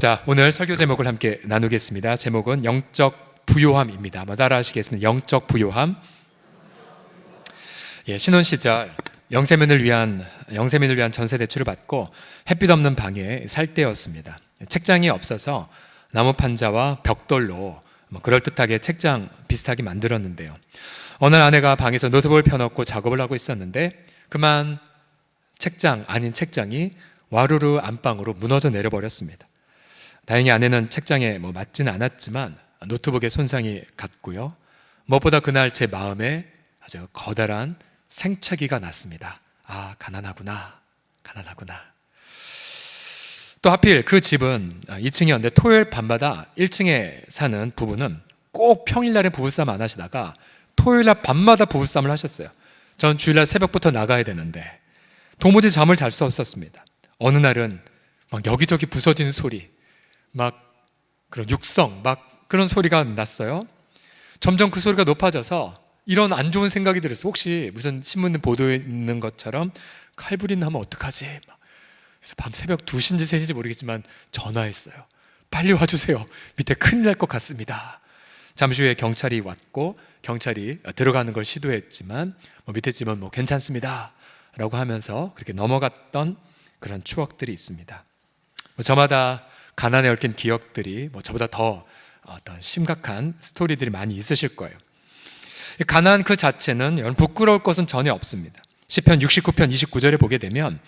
자, 오늘 설교 제목을 함께 나누겠습니다. 제목은 영적 부요함입니다. 한번 따라 하시겠습니다. 영적 부요함. 신혼 시절 영세민을 위한 전세 대출을 받고 햇빛 없는 방에 살 때였습니다. 책장이 없어서 나무 판자와 벽돌로 그럴듯하게 책장 비슷하게 만들었는데요. 어느 날 아내가 방에서 노트북을 펴놓고 작업을 하고 있었는데 그만 책장이 와르르 안방으로 무너져 내려버렸습니다. 다행히 아내는 책장에 맞지는 않았지만 노트북에 손상이 갔고요. 무엇보다 그날 제 마음에 아주 커다란 생채기가 났습니다. 아, 가난하구나. 또 하필 그 집은 2층이었는데 토요일 밤마다 1층에 사는 부부는 꼭 평일날에 부부싸움 안 하시다가 토요일날 밤마다 부부싸움을 하셨어요. 전 주일날 새벽부터 나가야 되는데 도무지 잠을 잘 수 없었습니다. 어느 날은 막 여기저기 부서지는 소리, 막 그런 육성, 막 그런 소리가 났어요. 점점 그 소리가 높아져서 이런 안 좋은 생각이 들었어요. 혹시 무슨 신문 보도에 있는 것처럼 칼부림 나면 어떡하지? 그래서 밤 새벽 2시인지 3시인지 모르겠지만 전화했어요. 빨리 와주세요. 밑에 큰일 날 것 같습니다. 잠시 후에 경찰이 왔고 경찰이 들어가는 걸 시도했지만 밑에 집은 괜찮습니다 라고 하면서 그렇게 넘어갔던 그런 추억들이 있습니다. 저마다 가난에 얽힌 기억들이 저보다 더 어떤 심각한 스토리들이 많이 있으실 거예요. 가난 그 자체는 여러분 부끄러울 것은 전혀 없습니다. 시편 69편 29절에 보게 되면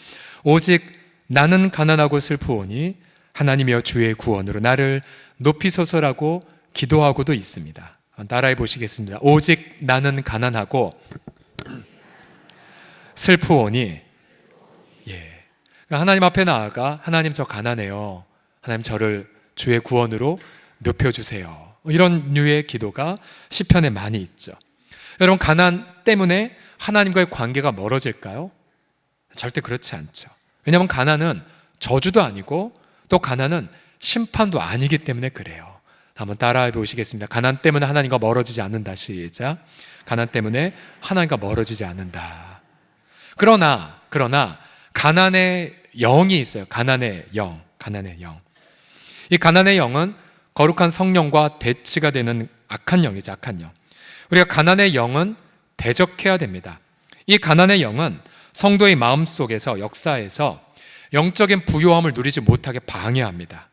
오직 나는 가난하고 슬프오니 하나님이여 주의 구원으로 나를 높이소서라고 기도하고도 있습니다. 따라해 보시겠습니다. 오직 나는 가난하고 슬프오니, 하나님 앞에 나아가 하나님 저 가난해요. 하나님 저를 주의 구원으로 높여주세요. 이런 류의 기도가 시편에 많이 있죠. 여러분, 가난 때문에 하나님과의 관계가 멀어질까요? 절대 그렇지 않죠. 왜냐하면 가난은 저주도 아니고 또 가난은 심판도 아니기 때문에 그래요. 한번 따라해 보시겠습니다. 가난 때문에 하나님과 멀어지지 않는다. 시작. 가난 때문에 하나님과 멀어지지 않는다. 그러나 가난의 영이 있어요. 가난의 영. 이 가난의 영은 거룩한 성령과 대치가 되는 악한 영이죠. 악한 영. 우리가 가난의 영은 대적해야 됩니다. 이 가난의 영은 성도의 마음속에서 역사에서 영적인 부요함을 누리지 못하게 방해합니다.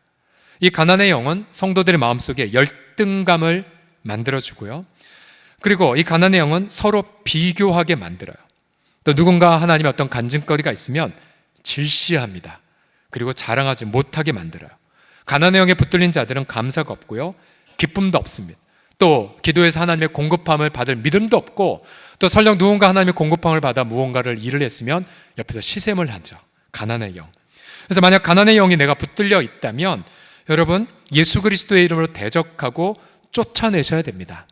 이 가난의 영은 성도들의 마음속에 열등감을 만들어주고요. 그리고 이 가난의 영은 서로 비교하게 만들어요. 또 누군가 하나님의 어떤 간증거리가 있으면 질시합니다. 그리고 자랑하지 못하게 만들어요. 가난의 영에 붙들린 자들은 감사가 없고요, 기쁨도 없습니다. 또 기도에서 하나님의 공급함을 받을 믿음도 없고, 또 설령 누군가 하나님의 공급함을 받아 무언가를 일을 했으면 옆에서 시샘을 하죠. 가난의 영. 그래서 만약 가난의 영이 내가 붙들려 있다면 여러분, 예수 그리스도의 이름으로 대적하고 쫓아내셔야 됩니다.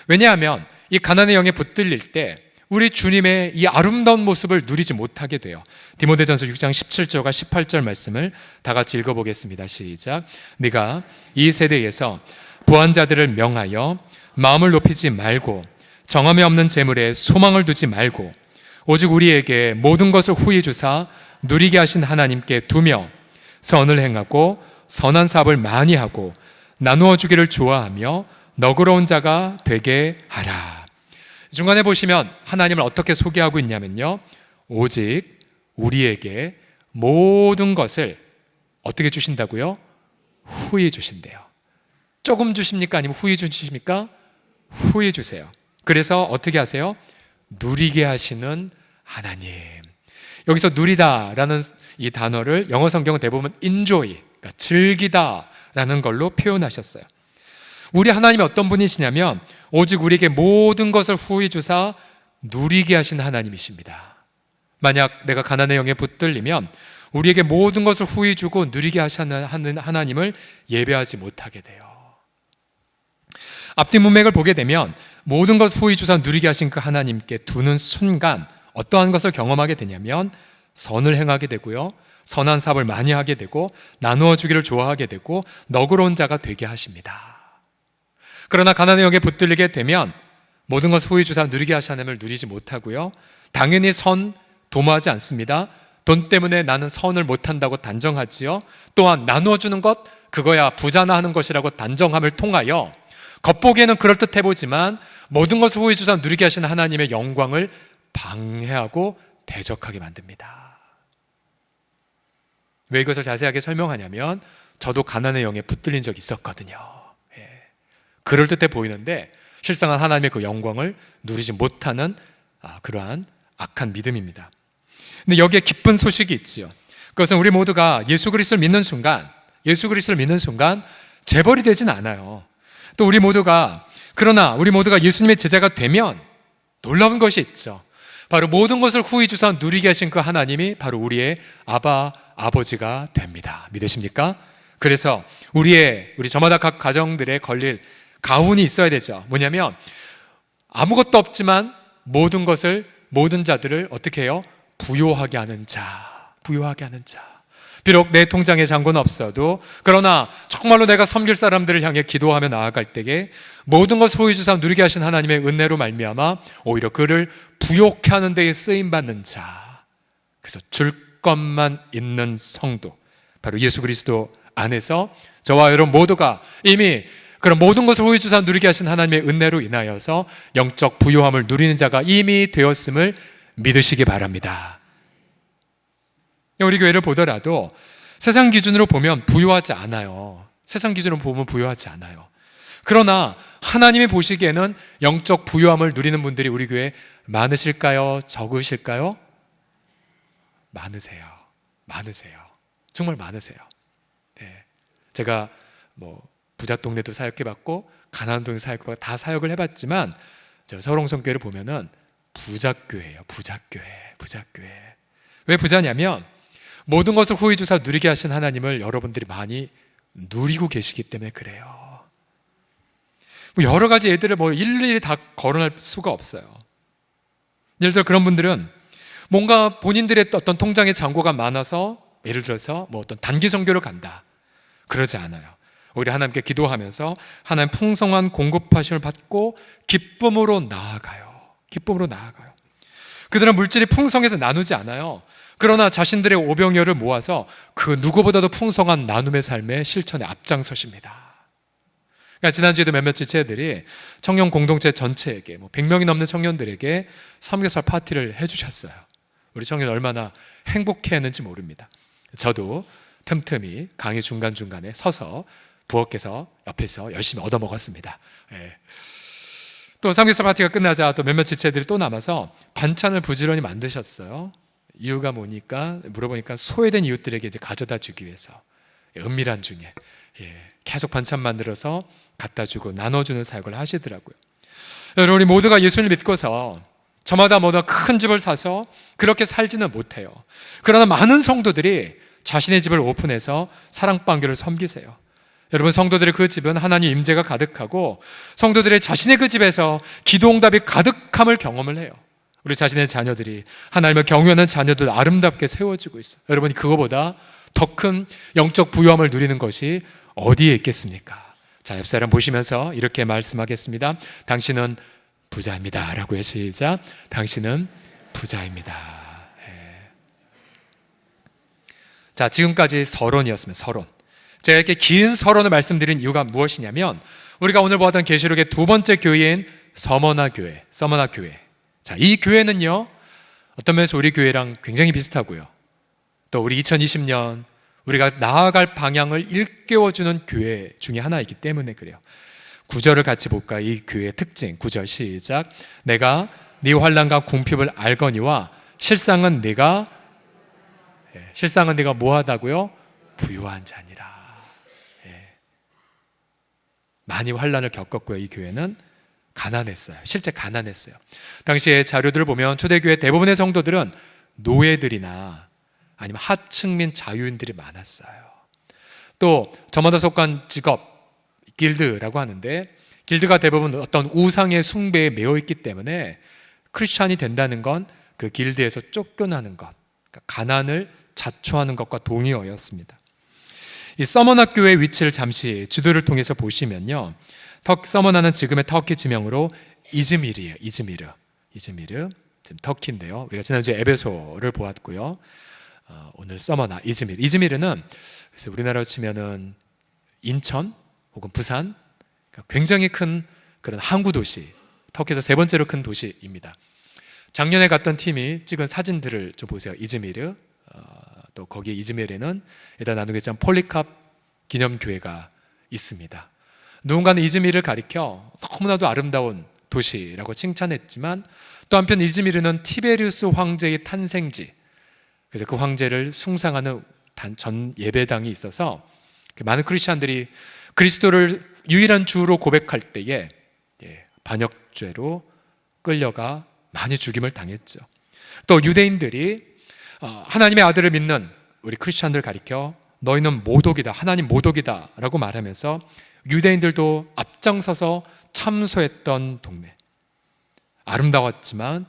왜냐하면 이 가난의 영에 붙들릴 때 우리 주님의 이 아름다운 모습을 누리지 못하게 돼요. 디모데전서 6장 17절과 18절 말씀을 다 같이 읽어보겠습니다. 시작. 네가 이 세대에서 부한 자들을 명하여 마음을 높이지 말고 정함이 없는 재물에 소망을 두지 말고 오직 우리에게 모든 것을 후히 주사 누리게 하신 하나님께 두며 선을 행하고 선한 사업을 많이 하고 나누어 주기를 좋아하며 너그러운 자가 되게 하라. 중간에 보시면 하나님을 어떻게 소개하고 있냐면요, 오직 우리에게 모든 것을 어떻게 주신다고요? 후히 주신대요. 조금 주십니까? 아니면 후히 주십니까? 후히 주세요. 그래서 어떻게 하세요? 누리게 하시는 하나님. 여기서 누리다라는 이 단어를 영어 성경은 대부분 enjoy, 그러니까 즐기다라는 걸로 표현하셨어요. 우리 하나님이 어떤 분이시냐면 오직 우리에게 모든 것을 후히 주사 누리게 하신 하나님이십니다. 만약 내가 가난의 영에 붙들리면 우리에게 모든 것을 후히 주고 누리게 하시는 하나님을 예배하지 못하게 돼요. 앞뒤 문맥을 보게 되면 모든 것을 후히 주사 누리게 하신 그 하나님께 두는 순간 어떠한 것을 경험하게 되냐면 선을 행하게 되고요, 선한 사업을 많이 하게 되고 나누어 주기를 좋아하게 되고 너그러운 자가 되게 하십니다. 그러나 가난의 영에 붙들리게 되면 모든 것을 후히 주사 누리게 하신 하나님을 누리지 못하고요, 당연히 선 도모하지 않습니다. 돈 때문에 나는 선을 못한다고 단정하지요. 또한 나누어주는 것 그거야 부자나 하는 것이라고 단정함을 통하여 겉보기에는 그럴듯해 보지만 모든 것을 후히 주사 누리게 하시는 하나님의 영광을 방해하고 대적하게 만듭니다. 왜 이것을 자세하게 설명하냐면 저도 가난의 영에 붙들린 적이 있었거든요. 그럴듯해 보이는데 실상은 하나님의 그 영광을 누리지 못하는 그러한 악한 믿음입니다. 근데 여기에 기쁜 소식이 있지요. 그것은 우리 모두가 예수 그리스도를 믿는 순간 재벌이 되진 않아요. 또 그러나 우리 모두가 예수님의 제자가 되면 놀라운 것이 있죠. 바로 모든 것을 후히 주사 누리게 하신 그 하나님이 바로 우리의 아버지가 됩니다. 믿으십니까? 그래서 우리 저마다 각 가정들에 걸릴 가훈이 있어야 되죠. 뭐냐면 아무것도 없지만 모든 자들을 어떻게 해요? 부요하게 하는 자. 비록 내 통장에 잔고는 없어도 그러나 정말로 내가 섬길 사람들을 향해 기도하며 나아갈 때에 모든 것을 후히 주사 누리게 하신 하나님의 은혜로 말미암아 오히려 그를 부요케 하는 데에 쓰임받는 자. 그래서 줄 것만 있는 성도, 바로 예수 그리스도 안에서 저와 여러분 모두가 이미 그런 모든 것을 후히 주사 누리게 하신 하나님의 은혜로 인하여서 영적 부요함을 누리는 자가 이미 되었음을 믿으시기 바랍니다. 우리 교회를 보더라도 세상 기준으로 보면 부유하지 않아요. 그러나 하나님이 보시기에는 영적 부유함을 누리는 분들이 우리 교회에 많으실까요? 적으실까요? 많으세요. 정말 많으세요. 네. 제가 부자 동네도 사역해봤고 가난한 동네 사역해봤고 다 사역을 해봤지만 저 서롱성교회를 보면은 부자교회예요. 부자교회. 왜 부자냐면 모든 것을 후히 주사 누리게 하신 하나님을 여러분들이 많이 누리고 계시기 때문에 그래요. 여러 가지 예들을 일일이 다 거론할 수가 없어요. 예를 들어 그런 분들은 뭔가 본인들의 어떤 통장에 잔고가 많아서 예를 들어서 어떤 단기 선교를 간다. 그러지 않아요. 오히려 하나님께 기도하면서 하나님 풍성한 공급하심을 받고 기쁨으로 나아가요. 그들은 물질이 풍성해서 나누지 않아요. 그러나 자신들의 오병이어를 모아서 그 누구보다도 풍성한 나눔의 삶의 실천에 앞장서십니다. 그러니까 지난주에도 몇몇 지체들이 청년 공동체 전체에게 100명이 넘는 청년들에게 삼겹살 파티를 해주셨어요. 우리 청년 얼마나 행복해했는지 모릅니다. 저도 틈틈이 강의 중간중간에 서서 부엌에서 옆에서 열심히 얻어먹었습니다. 또 삼겹살 파티가 끝나자 또 몇몇 지체들이 또 남아서 반찬을 부지런히 만드셨어요. 이유가 뭐니까 물어보니까 소외된 이웃들에게 이제 가져다 주기 위해서 은밀한 중에 계속 반찬 만들어서 갖다 주고 나눠주는 사역을 하시더라고요. 여러분, 우리 모두가 예수님을 믿고서 저마다 큰 집을 사서 그렇게 살지는 못해요. 그러나 많은 성도들이 자신의 집을 오픈해서 사랑방교를 섬기세요. 여러분, 성도들의 그 집은 하나님 임재가 가득하고 성도들의 자신의 그 집에서 기도응답이 가득함을 경험을 해요. 우리 자신의 자녀들이 하나님을 경외하는 자녀들 아름답게 세워지고 있어요. 여러분이 그거보다 더 큰 영적 부유함을 누리는 것이 어디에 있겠습니까? 자, 옆 사람 보시면서 이렇게 말씀하겠습니다. 당신은 부자입니다 라고요. 시작. 당신은 부자입니다. 자, 지금까지 서론이었습니다. 서론. 제가 이렇게 긴 서론을 말씀드린 이유가 무엇이냐면 우리가 오늘 보았던 계시록의 두 번째 교회인 서머나 교회. 자, 이 교회는요, 어떤 면에서 우리 교회랑 굉장히 비슷하고요. 또 우리 2020년 우리가 나아갈 방향을 일깨워주는 교회 중에 하나이기 때문에 그래요. 9절을 같이 볼까? 이 교회의 특징. 9절 시작. 내가 네 환난과 궁핍을 알거니와 실상은 네가 뭐하다고요? 부유한 자니라. 많이 환난을 겪었고요. 이 교회는 가난했어요. 실제 가난했어요. 당시에 자료들을 보면 초대교회 대부분의 성도들은 노예들이나 아니면 하층민 자유인들이 많았어요. 또 저마다 속한 직업, 길드라고 하는데 길드가 대부분 어떤 우상의 숭배에 매여 있기 때문에 크리스찬이 된다는 건 그 길드에서 쫓겨나는 것, 그러니까 가난을 자초하는 것과 동의어였습니다. 이 서머나 교회의 위치를 잠시 지도를 통해서 보시면요, 서머나는 지금의 터키 지명으로 이즈미르예요. 이즈미르 지금 터키인데요. 우리가 지난주에 에베소를 보았고요. 오늘 서머나 이즈미르는 그래서 우리나라로 치면은 인천 혹은 부산, 굉장히 큰 그런 항구 도시, 터키에서 세 번째로 큰 도시입니다. 작년에 갔던 팀이 찍은 사진들을 좀 보세요. 이즈미르, 또 거기 이즈미르에는 일단 나누겠지만 폴리캅 기념교회가 있습니다. 누군가는 이즈미르를 가리켜 너무나도 아름다운 도시라고 칭찬했지만 또 한편 이즈미르는 티베리우스 황제의 탄생지, 그래서 그 황제를 숭상하는 전 예배당이 있어서 많은 크리스찬들이 그리스도를 유일한 주로 고백할 때에 반역죄로 끌려가 많이 죽임을 당했죠. 또 유대인들이 하나님의 아들을 믿는 우리 크리스찬들을 가리켜 너희는 모독이다, 하나님 모독이다 라고 말하면서 유대인들도 앞장서서 참소했던 동네, 아름다웠지만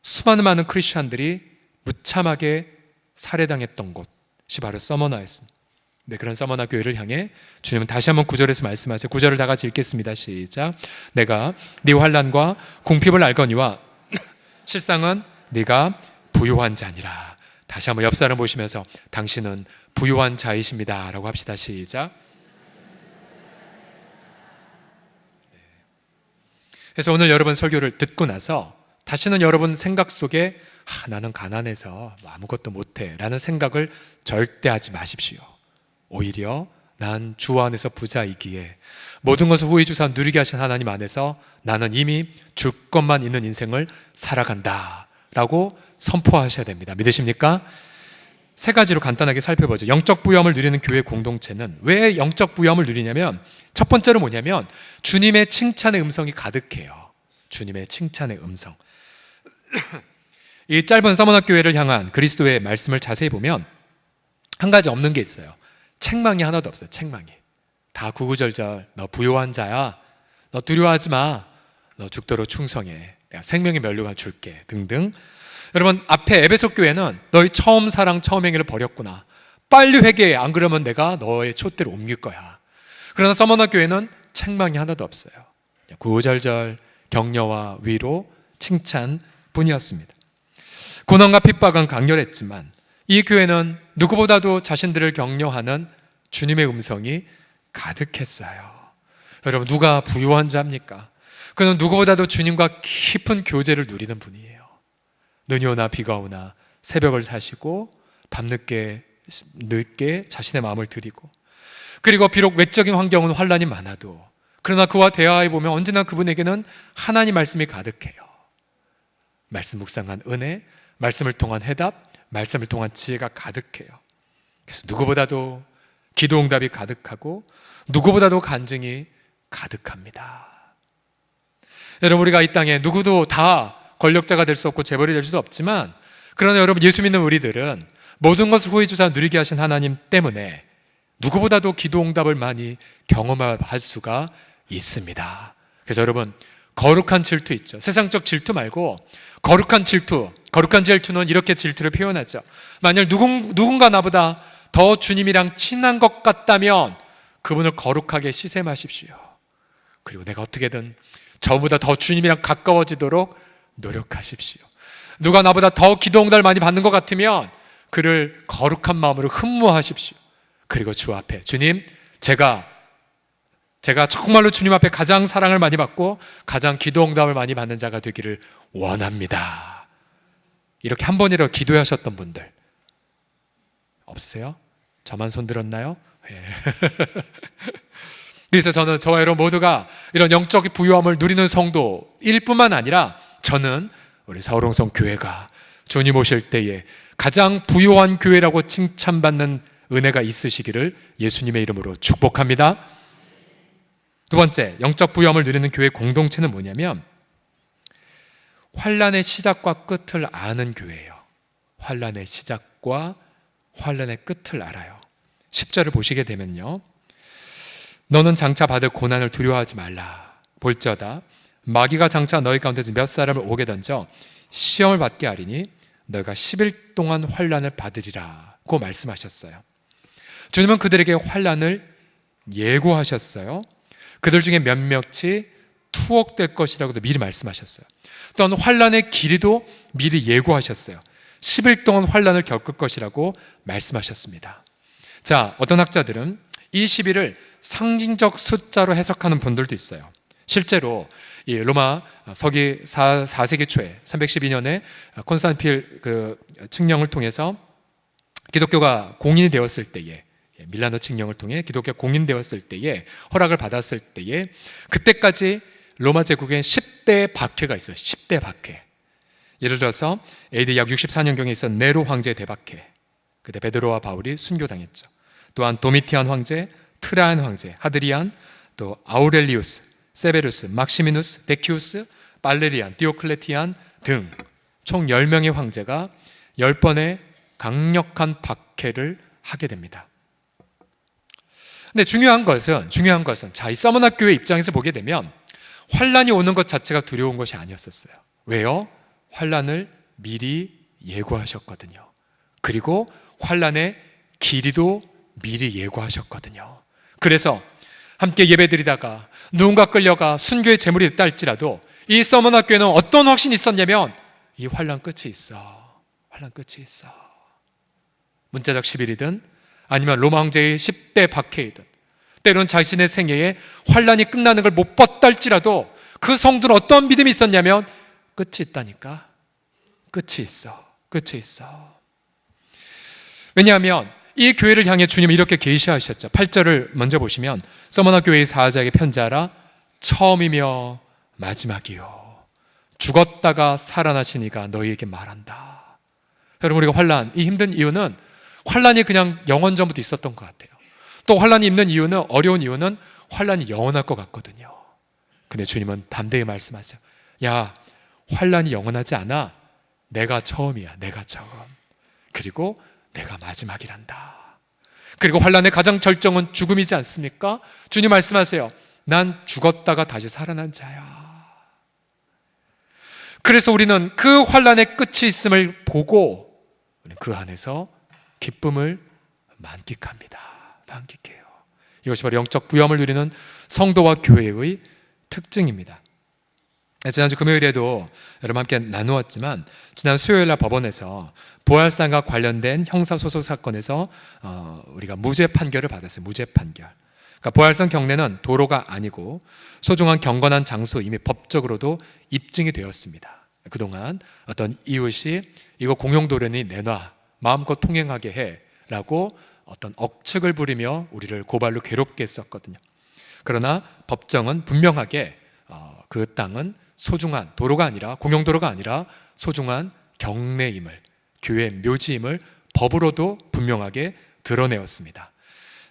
수많은 많은 크리스찬들이 무참하게 살해당했던 곳이 바로 서머나였습니다. 네, 그런 서머나 교회를 향해 주님은 다시 한번 9절에서 말씀하세요. 9절을 다 같이 읽겠습니다. 시작. 내가 네 환난과 궁핍을 알거니와 실상은 네가 부요한 자니라. 다시 한번 옆 사람 보시면서 당신은 부요한 자이십니다 라고 합시다. 시작. 그래서 오늘 여러분 설교를 듣고 나서 다시는 여러분 생각 속에 나는 가난해서 아무것도 못해 라는 생각을 절대 하지 마십시오. 오히려 난 주 안에서 부자이기에 모든 것을 후히 주사 누리게 하신 하나님 안에서 나는 이미 줄 것만 있는 인생을 살아간다 라고 선포하셔야 됩니다. 믿으십니까? 세 가지로 간단하게 살펴보죠. 영적 부유함을 누리는 교회 공동체는 왜 영적 부유함을 누리냐면 첫 번째로 뭐냐면 주님의 칭찬의 음성이 가득해요. 주님의 칭찬의 음성. 이 짧은 서머나 교회를 향한 그리스도의 말씀을 자세히 보면 한 가지 없는 게 있어요. 책망이 하나도 없어요. 책망이 다 구구절절 너 부요한 자야, 너 두려워하지 마, 너 죽도록 충성해, 내가 생명의 면류관 줄게 등등. 여러분 앞에 에베소 교회는 너희 처음 사랑 처음 행위를 버렸구나, 빨리 회개해, 안 그러면 내가 너의 촛대를 옮길 거야. 그러나 서머나 교회는 책망이 하나도 없어요. 구구절절 격려와 위로, 칭찬 뿐이었습니다. 고난과 핍박은 강렬했지만 이 교회는 누구보다도 자신들을 격려하는 주님의 음성이 가득했어요. 여러분 누가 부유한 자입니까? 그는 누구보다도 주님과 깊은 교제를 누리는 분이에요. 눈이 오나 비가 오나 새벽을 사시고 밤늦게 자신의 마음을 드리고, 그리고 비록 외적인 환경은 환란이 많아도 그러나 그와 대화해 보면 언제나 그분에게는 하나님 말씀이 가득해요. 말씀 묵상한 은혜, 말씀을 통한 해답, 말씀을 통한 지혜가 가득해요. 그래서 누구보다도 기도 응답이 가득하고 누구보다도 간증이 가득합니다. 여러분 우리가 이 땅에 누구도 다 권력자가 될 수 없고 재벌이 될 수 없지만, 그러나 여러분 예수 믿는 우리들은 모든 것을 후히 주사 누리게 하신 하나님 때문에 누구보다도 기도 응답을 많이 경험할 수가 있습니다. 그래서 여러분 거룩한 질투 있죠. 세상적 질투 말고 거룩한 질투. 거룩한 질투는 이렇게 질투를 표현하죠. 만약 누군가 나보다 더 주님이랑 친한 것 같다면 그분을 거룩하게 시세 마십시오. 그리고 내가 어떻게든 저보다 더 주님이랑 가까워지도록 노력하십시오. 누가 나보다 더 기도 응답을 많이 받는 것 같으면 그를 거룩한 마음으로 흠모하십시오. 그리고 주 앞에 주님, 제가 정말로 주님 앞에 가장 사랑을 많이 받고 가장 기도 응답을 많이 받는 자가 되기를 원합니다. 이렇게 한 번이라도 기도하셨던 분들 없으세요? 저만 손 들었나요? 예. 그래서 저는 저와 여러분 모두가 이런 영적 부유함을 누리는 성도일 뿐만 아니라 저는 우리 사울홍성 교회가 주님 오실 때에 가장 부유한 교회라고 칭찬받는 은혜가 있으시기를 예수님의 이름으로 축복합니다. 두 번째, 영적 부유함을 누리는 교회 공동체는 뭐냐면 환난의 시작과 끝을 아는 교회예요. 환난의 시작과 환난의 끝을 알아요. 10절을 보시게 되면요, 너는 장차 받을 고난을 두려워하지 말라. 볼지어다 마귀가 장차 너희 가운데서 몇 사람을 오게 던져 시험을 받게 하리니 너희가 10일 동안 환난을 받으리라고 말씀하셨어요. 주님은 그들에게 환난을 예고하셨어요. 그들 중에 몇몇이 투옥될 것이라고도 미리 말씀하셨어요. 또한 환난의 길이도 미리 예고하셨어요. 10일 동안 환난을 겪을 것이라고 말씀하셨습니다. 자, 어떤 학자들은 이 11을 상징적 숫자로 해석하는 분들도 있어요. 실제로 이 로마 서기 4세기 초에 312년에 콘스탄티필 그 칙령을 통해서 기독교가 공인이 되었을 때에, 밀라노 칙령을 통해 기독교가 공인되었을 때에, 허락을 받았을 때에, 그때까지 로마 제국엔 10대 박해가 있어요. 10대 박해. 예를 들어서 AD 약 64년경에 있었던 네로 황제의 대박해, 그때 베드로와 바울이 순교당했죠. 또한 도미티안 황제, 트라얀 황제, 하드리안, 또 아우렐리우스, 세베루스, 막시미누스, 데키우스, 발레리안, 디오클레티안 등 총 10명의 황제가 10번의 강력한 박해를 하게 됩니다. 근데 중요한 것은 자, 이 서머나 교회 입장에서 보게 되면 환란이 오는 것 자체가 두려운 것이 아니었었어요. 왜요? 환란을 미리 예고하셨거든요. 그리고 환란의 길이도 미리 예고하셨거든요. 그래서 함께 예배드리다가 누군가 끌려가 순교의 제물이 됐다 할지라도 이 서머나 교회는 어떤 확신이 있었냐면 이 환란 끝이 있어. 환란 끝이 있어. 문자적 10일이든 아니면 로마 황제의 10대 박해이든, 때로는 자신의 생애에 환란이 끝나는 걸 못 봤다 할지라도 그 성도는 어떤 믿음이 있었냐면 끝이 있다니까. 끝이 있어. 끝이 있어. 왜냐하면 이 교회를 향해 주님이 이렇게 계시하셨죠. 8절을 먼저 보시면 서머나 교회의 사자에게 편지하라. 처음이며 마지막이요. 죽었다가 살아나시니가 너희에게 말한다. 여러분, 우리가 환란, 이 힘든 이유는 환란이 그냥 영원 전부터 있었던 것 같아요. 또 환란이 있는 이유는, 어려운 이유는 환란이 영원할 것 같거든요. 근데 주님은 담대히 말씀하세요. 야, 환란이 영원하지 않아. 내가 처음이야. 내가 처음. 그리고 내가 마지막이란다. 그리고 환란의 가장 절정은 죽음이지 않습니까? 주님 말씀하세요. 난 죽었다가 다시 살아난 자야. 그래서 우리는 그 환란의 끝이 있음을 보고 그 안에서 기쁨을 만끽합니다. 만끽해요. 이것이 바로 영적 부여함을 누리는 성도와 교회의 특징입니다. 지난주 금요일에도 여러분 함께 나누었지만, 지난 수요일날 법원에서 부활상과 관련된 형사소송 사건에서 우리가 무죄 판결을 받았어요. 무죄 판결. 그러니까 부활상 경례는 도로가 아니고 소중한 경건한 장소, 이미 법적으로도 입증이 되었습니다. 그동안 어떤 이웃이 이거 공용도로니 내놔, 마음껏 통행하게 해 라고 어떤 억측을 부리며 우리를 고발로 괴롭게 했었거든요. 그러나 법정은 분명하게 그 땅은 소중한 도로가 아니라, 공용도로가 아니라 소중한 경내임을, 교회 묘지임을 법으로도 분명하게 드러내었습니다.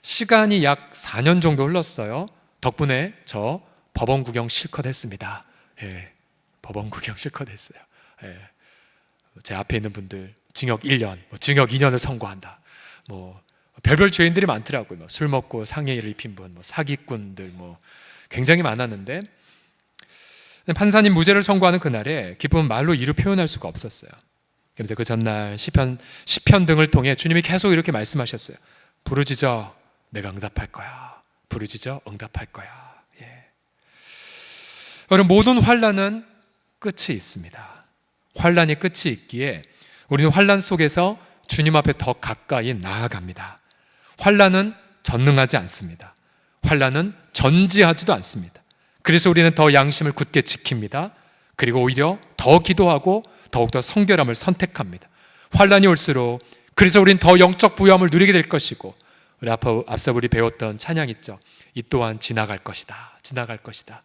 시간이 약 4년 정도 흘렀어요. 덕분에 저 법원 구경 실컷 했습니다. 예, 법원 구경 실컷 했어요. 예, 제 앞에 있는 분들 징역 1년, 징역 2년을 선고한다. 별별 죄인들이 많더라고요. 술 먹고 상해를 입힌 분, 사기꾼들, 굉장히 많았는데, 판사님 무죄를 선고하는 그날에 기쁨은 말로 이루 표현할 수가 없었어요. 그래서 그 전날 시편 등을 통해 주님이 계속 이렇게 말씀하셨어요. 부르짖어 내가 응답할 거야. 부르짖어 응답할 거야. 예. 여러분, 모든 환란은 끝이 있습니다. 환란이 끝이 있기에 우리는 환란 속에서 주님 앞에 더 가까이 나아갑니다. 환란은 전능하지 않습니다. 환란은 전지하지도 않습니다. 그래서 우리는 더 양심을 굳게 지킵니다. 그리고 오히려 더 기도하고 더욱더 성결함을 선택합니다. 환란이 올수록, 그래서 우리는 더 영적 부여함을 누리게 될 것이고, 우리 앞서 우리 배웠던 찬양 있죠. 이 또한 지나갈 것이다. 지나갈 것이다.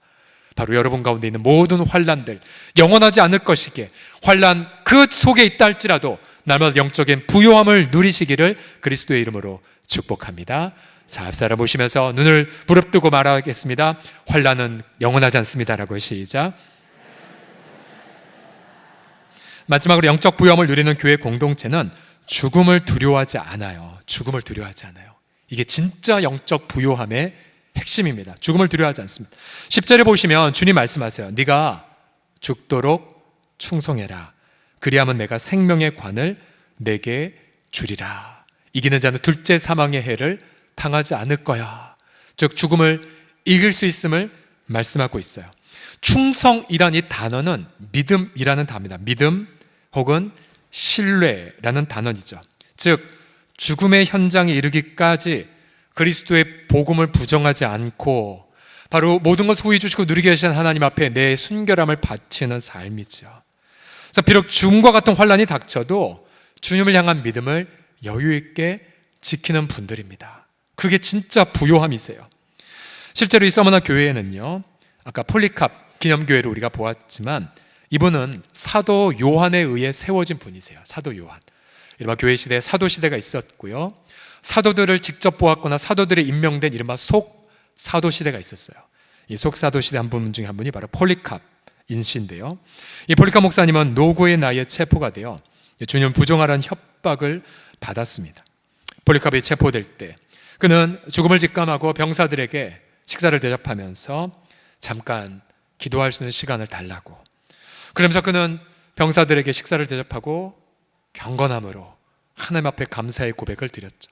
바로 여러분 가운데 있는 모든 환란들, 영원하지 않을 것이기에 환란 그 속에 있다 할지라도 날마다 영적인 부요함을 누리시기를 그리스도의 이름으로 축복합니다. 자, 앞사람 보시면서 눈을 부릅뜨고 말하겠습니다. 환란은 영원하지 않습니다라고. 시작. 마지막으로 영적 부요함을 누리는 교회 공동체는 죽음을 두려워하지 않아요. 죽음을 두려워하지 않아요. 이게 진짜 영적 부요함의 핵심입니다. 죽음을 두려워하지 않습니다. 10절에 보시면 주님 말씀하세요. 네가 죽도록 충성해라. 그리하면 내가 생명의 관을 내게 주리라. 이기는 자는 둘째 사망의 해를 당하지 않을 거야. 즉 죽음을 이길 수 있음을 말씀하고 있어요. 충성이란 이 단어는 믿음이라는 단어입니다. 믿음 혹은 신뢰라는 단어이죠. 즉 죽음의 현장에 이르기까지 그리스도의 복음을 부정하지 않고 바로 모든 것을 후히 주시고 누리게 하신 하나님 앞에 내 순결함을 바치는 삶이죠. 그래서 비록 죽음과 같은 환난이 닥쳐도 주님을 향한 믿음을 여유 있게 지키는 분들입니다. 그게 진짜 부요함이세요. 실제로 이 서머나 교회에는요, 아까 폴리캅 기념교회를 우리가 보았지만 이분은 사도 요한에 의해 세워진 분이세요. 사도 요한. 이른바 교회 시대에 사도 시대가 있었고요, 사도들을 직접 보았거나 사도들의 임명된 이른바 속사도 시대가 있었어요. 이 속사도 시대 한 분 중에 한 분이 바로 폴리캅 인시인데요, 이 폴리캅 목사님은 노고의 나이에 체포가 되어 주님을 부정하라는 협박을 받았습니다. 폴리캅이 체포될 때 그는 죽음을 직감하고 병사들에게 식사를 대접하면서 잠깐 기도할 수 있는 시간을 달라고, 그러면서 그는 병사들에게 식사를 대접하고 경건함으로 하나님 앞에 감사의 고백을 드렸죠.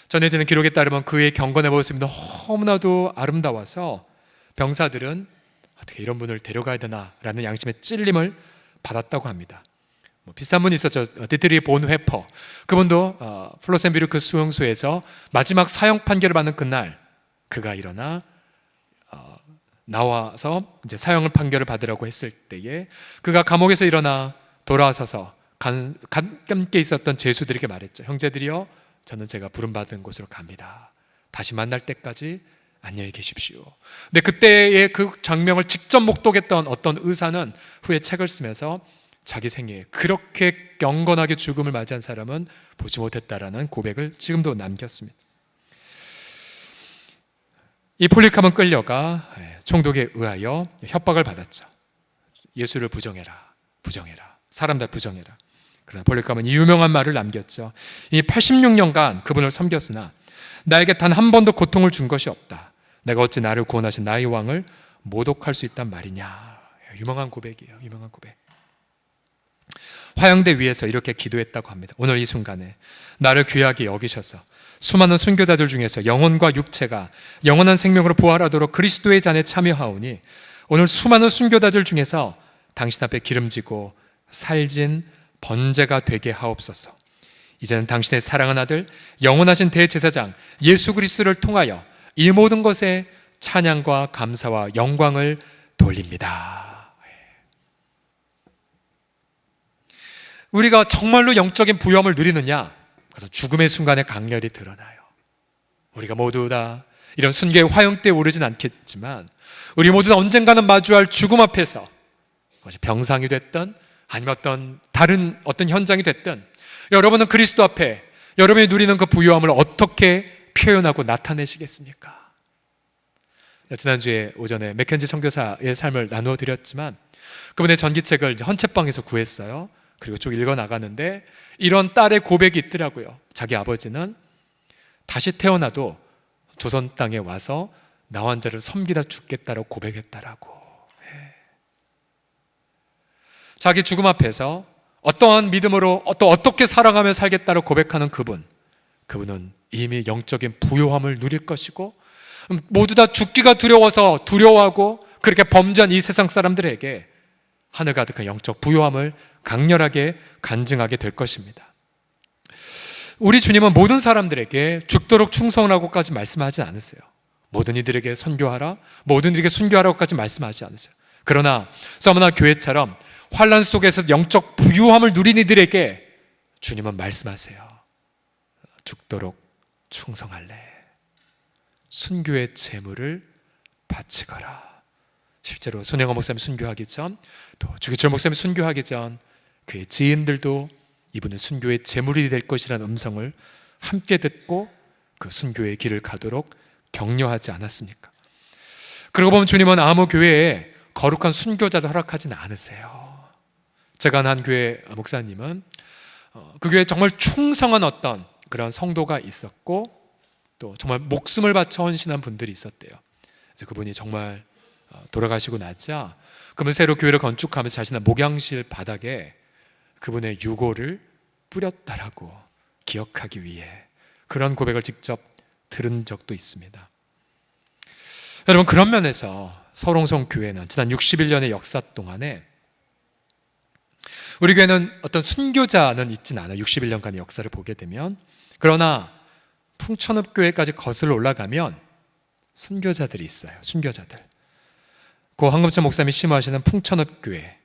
전해지는 기록에 따르면 그의 경건의 모습이 너무나도 아름다워서 병사들은 어떻게 이런 분을 데려가야 되나라는 양심의 찔림을 받았다고 합니다. 비슷한 분이 있었죠. 디트리 본회퍼. 그분도 플로센비르크 수용소에서 마지막 사형 판결을 받는 그날 그가 일어나 나와서 이제 사형 판결을 받으라고 했을 때에 그가 감옥에서 일어나 돌아서서 함께 있었던 제수들에게 말했죠. 형제들이여, 저는 제가 부름받은 곳으로 갑니다. 다시 만날 때까지 안녕히 계십시오. 근데 그때의 그 장면을 직접 목독했던 어떤 의사는 후에 책을 쓰면서 자기 생애에 그렇게 경건하게 죽음을 맞이한 사람은 보지 못했다라는 고백을 지금도 남겼습니다. 이 폴리캅은 끌려가 총독에 의하여 협박을 받았죠. 예수를 부정해라, 부정해라, 사람들 부정해라. 그러나 폴리캅은 이 유명한 말을 남겼죠. 이 86년간 그분을 섬겼으나 나에게 단 한 번도 고통을 준 것이 없다. 내가 어찌 나를 구원하신 나의 왕을 모독할 수 있단 말이냐. 유명한 고백이에요. 유명한 고백. 화영대 위에서 이렇게 기도했다고 합니다. 오늘 이 순간에 나를 귀하게 여기셔서 수많은 순교자들 중에서 영혼과 육체가 영원한 생명으로 부활하도록 그리스도의 잔에 참여하오니 오늘 수많은 순교자들 중에서 당신 앞에 기름지고 살진 번제가 되게 하옵소서. 이제는 당신의 사랑하는 아들 영원하신 대제사장 예수 그리스도를 통하여 이 모든 것에 찬양과 감사와 영광을 돌립니다. 우리가 정말로 영적인 부요함을 누리느냐? 그래서 죽음의 순간에 강렬히 드러나요. 우리가 모두 다 이런 순교의 화형대에 오르진 않겠지만 우리 모두 다 언젠가는 마주할 죽음 앞에서, 그것이 병상이 됐든 아니면 다른 어떤 현장이 됐든, 여러분은 그리스도 앞에 여러분이 누리는 그 부요함을 어떻게 표현하고 나타내시겠습니까? 지난주에 오전에 맥켄지 선교사의 삶을 나누어 드렸지만 그분의 전기책을 헌책방에서 구했어요. 그리고 쭉 읽어 나가는데 이런 딸의 고백이 있더라고요. 자기 아버지는 다시 태어나도 조선 땅에 와서 나 환자를 섬기다 죽겠다라고 고백했다라고. 자기 죽음 앞에서 어떠한 믿음으로 어떻게 사랑하며 살겠다고 고백하는 그분은 이미 영적인 부요함을 누릴 것이고, 모두 다 죽기가 두려워서 두려워하고 그렇게 범죄한 이 세상 사람들에게 하늘 가득한 영적 부요함을 강렬하게 간증하게 될 것입니다. 우리 주님은 모든 사람들에게 죽도록 충성하라고까지 말씀하지 않으세요. 모든 이들에게 선교하라, 모든 이들에게 순교하라고까지 말씀하지 않으세요. 그러나 서머나 교회처럼 환난 속에서 영적 부유함을 누린 이들에게 주님은 말씀하세요. 죽도록 충성할래. 순교의 제물을 바치거라. 실제로 손영호 목사님 순교하기 전, 또 주기철 목사님 순교하기 전 그의 지인들도 이분은 순교의 제물이 될 것이라는 음성을 함께 듣고 그 순교의 길을 가도록 격려하지 않았습니까? 그러고 보면 주님은 아무 교회에 거룩한 순교자도 허락하지는 않으세요. 제가 아는 한 교회 목사님은 그 교회에 정말 충성한 어떤 그런 성도가 있었고 또 정말 목숨을 바쳐 헌신한 분들이 있었대요. 그래서 그분이 정말 돌아가시고 나자 그분 새로 교회를 건축하면서 자신의 목양실 바닥에 그분의 유골을 뿌렸다라고 기억하기 위해 그런 고백을 직접 들은 적도 있습니다. 여러분, 그런 면에서 서롱성 교회는 지난 61년의 역사 동안에 우리 교회는 어떤 순교자는 있지는 않아요. 61년간의 역사를 보게 되면. 그러나 풍천읍교회까지 거슬러 올라가면 순교자들이 있어요. 순교자들. 고 황금천 목사님이 심호하시는 풍천읍교회,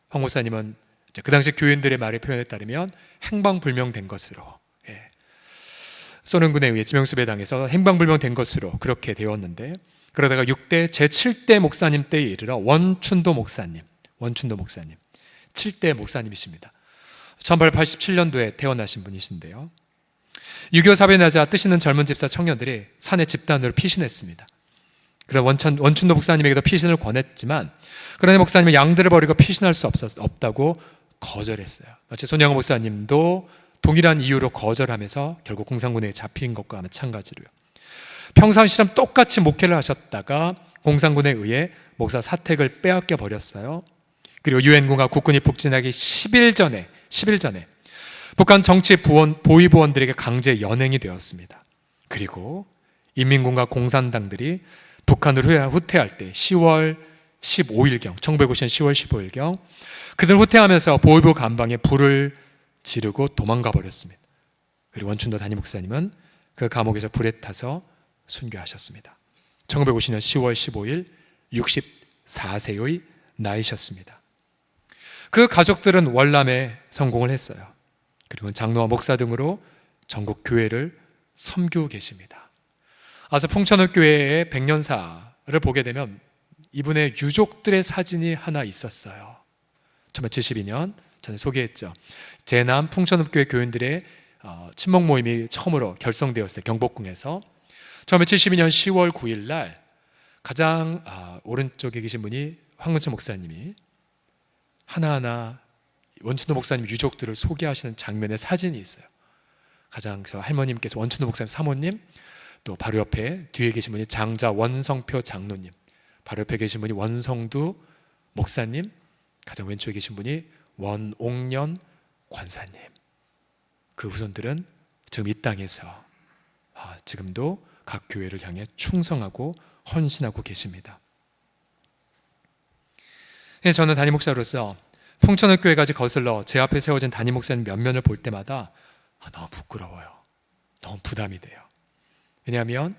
황 목사님은 그 당시 교인들의 말의 표현에 따르면 행방불명된 것으로, 소련군에 의해 지명수배 당해서 행방불명된 것으로 그렇게 되었는데, 그러다가 6대 제7대 목사님 때에 이르러 원춘도 목사님 7대 목사님이십니다. 1887년도에 태어나신 분이신데요, 유교 사변에 나자 뜻 있는 젊은 집사 청년들이 산에 집단으로 피신했습니다. 그런 원춘도 목사님에게도 피신을 권했지만, 그러나 목사님은 양들을 버리고 피신할 수 없다고 거절했어요. 마치 손양호 목사님도 동일한 이유로 거절하면서 결국 공산군에 잡힌 것과 마찬가지로요. 평상시랑 똑같이 목회를 하셨다가 공산군에 의해 목사 사택을 빼앗겨 버렸어요. 그리고 유엔군과 국군이 북진하기 10일 전에 북한 정치 보위부원들에게 강제 연행이 되었습니다. 그리고 인민군과 공산당들이 북한을 후퇴할 때 10월 15일경 1950년 10월 15일경 그들 후퇴하면서 보위부 감방에 불을 지르고 도망가 버렸습니다. 그리고 원춘도 담임 목사님은 그 감옥에서 불에 타서 순교하셨습니다. 1950년 10월 15일 64세의 나이셨습니다. 그 가족들은 월남에 성공을 했어요. 그리고 장로와 목사 등으로 전국 교회를 섬기고 계십니다. 아서 풍천읍교회의 백년사를 보게 되면 이분의 유족들의 사진이 하나 있었어요. 1972년 전에 소개했죠. 제남 풍천읍교회 교인들의 친목 모임이 처음으로 결성되었어요. 경복궁에서. 1972년 10월 9일 날 가장 오른쪽에 계신 분이 황근천 목사님이 하나하나 원춘도 목사님 유족들을 소개하시는 장면의 사진이 있어요. 가장 할머님께서 원춘도 목사님 사모님, 또 바로 옆에 뒤에 계신 분이 장자 원성표 장로님, 바로 옆에 계신 분이 원성두 목사님, 가장 왼쪽에 계신 분이 원옥년 권사님. 그 후손들은 지금 이 땅에서 지금도 각 교회를 향해 충성하고 헌신하고 계십니다. 저는 담임 목사로서 풍천읍교회까지 거슬러 제 앞에 세워진 담임 목사님 면면을 볼 때마다 너무 부끄러워요. 너무 부담이 돼요. 왜냐하면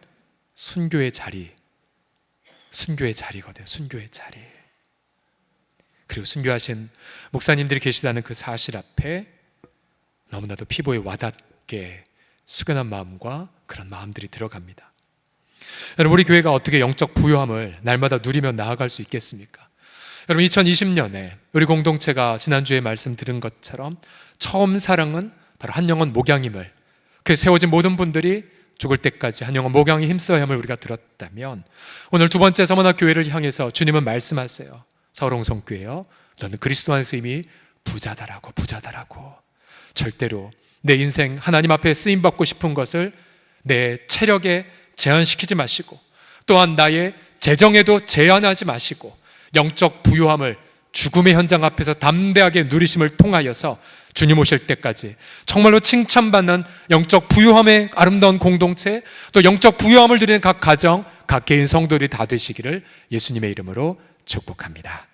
순교의 자리거든요. 순교의 자리. 그리고 순교하신 목사님들이 계시다는 그 사실 앞에 너무나도 피부에 와닿게 숙연한 마음과 그런 마음들이 들어갑니다. 여러분, 우리 교회가 어떻게 영적 부요함을 날마다 누리며 나아갈 수 있겠습니까? 여러분, 2020년에 우리 공동체가 지난주에 말씀 들은 것처럼 처음 사랑은 바로 한 영혼 목양임을, 그 세워진 모든 분들이 죽을 때까지 한 영혼 목양에 힘써야 함을 우리가 들었다면, 오늘 두 번째 서머나 교회를 향해서 주님은 말씀하세요. 서울홍성교회요, 너는 그리스도 안에서 이미 부자다라고. 절대로 내 인생 하나님 앞에 쓰임받고 싶은 것을 내 체력에 제한시키지 마시고, 또한 나의 재정에도 제한하지 마시고, 영적 부요함을 죽음의 현장 앞에서 담대하게 누리심을 통하여서 주님 오실 때까지 정말로 칭찬받는 영적 부요함의 아름다운 공동체, 또 영적 부요함을 누리는 각 가정, 각 개인 성도들이 다 되시기를 예수님의 이름으로 축복합니다.